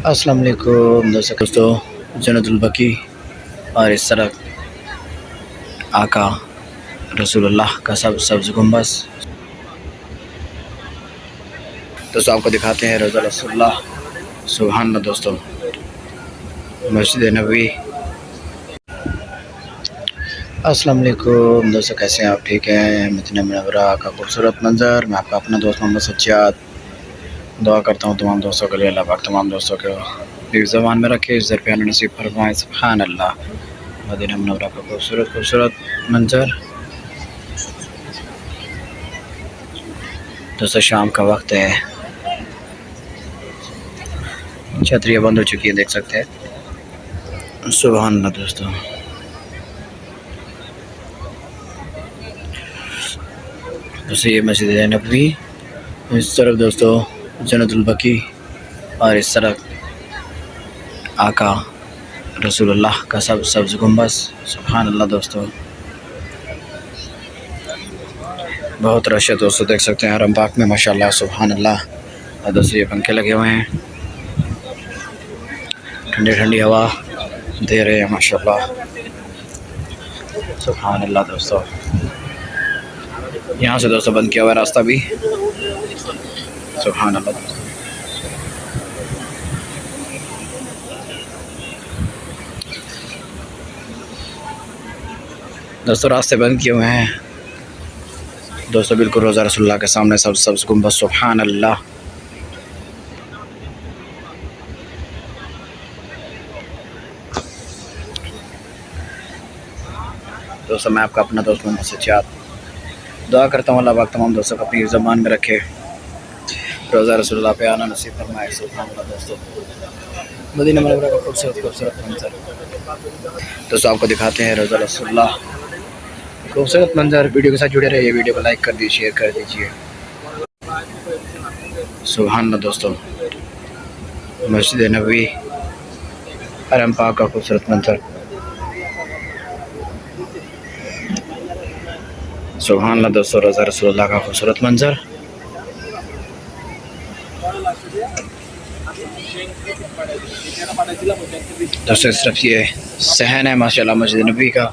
अस्सलाम वालेकुम दोस्तों, जन्नतुल बकी और इस तरफ आका रसूलुल्लाह का सब्ज़ गुंबद। दोस्तों आपको दिखाते हैं रोज़ा रसूलुल्लाह। सुभान अल्लाह दोस्तों, मस्जिद नबवी। अस्सलाम वालेकुम दोस्तों, कैसे हैं आप? ठीक हैं? मदीना मुनव्वरा का खूबसूरत मंज़र। मैं आपका अपना दोस्त मोहम्मद सज्जाद दुआ करता हूँ तमाम दोस्तों के लिए। अल्लाह पाक तमाम दोस्तों को हिफ्ज़ ज़बान में रखे, इज़्ज़त प्यार नसीब फरमाए। सुभान अल्लाह। मदीना मुनव्वरा का खूबसूरत मंज़र। दोस्तों शाम का वक्त है, छतरियाँ बंद हो चुकी है, देख सकते हैं। सुभान अल्लाह दोस्तों। ये मस्जिद नबवी, इस तरफ दोस्तों जन्नतुल बकी और इस तरफ आका रसूलुल्लाह का सब्ज़ गुंबद। सुभान अल्लाह दोस्तों, बहुत रश है दोस्तों, देख सकते हैं हरम पाक में माशाल्लाह। सुभान अल्लाह। और दोस्तों ये पंखे लगे हुए हैं, ठंडी ठंडी हवा दे रहे हैं माशाल्लाह। सुभान अल्लाह दोस्तों। यहाँ से दोस्तों बंद किया हुआ रास्ता भी। सुभान अल्लाह दोस्तों। दोस्तों रास्ते बंद किए हुए हैं दोस्तों, बिल्कुल रोज़ा रसूलुल्लाह के सामने सब्ज़ गुंबद। सुभान अल्लाह। दोस्तों मैं आपका अपना दोस्त मोहम्मद सज्जाद दुआ करता हूँ अल्लाह पाक तमाम दोस्तों को अपनी ज़बान में रखे, रोज़ा रसूलुल्लाह पे आना नसीब फरमाए। सुभान अल्लाह दोस्तों, मदीना मुनव्वरा का खूबसूरत मंज़र। दोस्तों आपको दिखाते हैं रोज़ा रसूलुल्लाह, खूबसूरत मंज़र। वीडियो के साथ जुड़े रहिए, वीडियो को लाइक कर दीजिए, शेयर कर दीजिए। सुभान अल्लाह दोस्तों, मस्जिद नबवी, हरम पाक का खूबसूरत मंज़र। सुभान अल्लाह दोस्तों, रोज़ा रसूलुल्लाह का खूबसूरत मंज़र। दोस्तों इस तरफ ये सहन है माशाल्लाह मस्जिद नबवी का,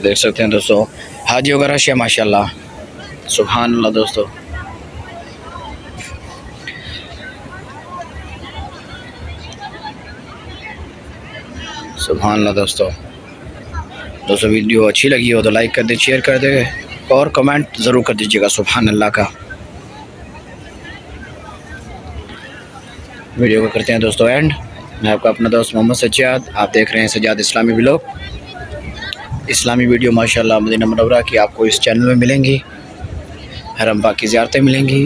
देख सकते हैं दोस्तों। हाजियों का रश है माशाल्लाह। सुभान अल्लाह दोस्तों। सुभान अल्लाह दोस्तों। दोस्तों वीडियो अच्छी लगी हो तो लाइक कर दे, शेयर कर दे और कमेंट ज़रूर कर दीजिएगा सुभान अल्लाह का। वीडियो को करते हैं दोस्तों एंड। मैं आपका अपना दोस्त मोहम्मद सज्जाद, आप देख रहे हैं सज्जाद इस्लामी व्लॉग। इस्लामी वीडियो माशाल्लाह मदीना मुनव्वरा की आपको इस चैनल में मिलेंगी, हरम पाक की ज़ियारतें मिलेंगी।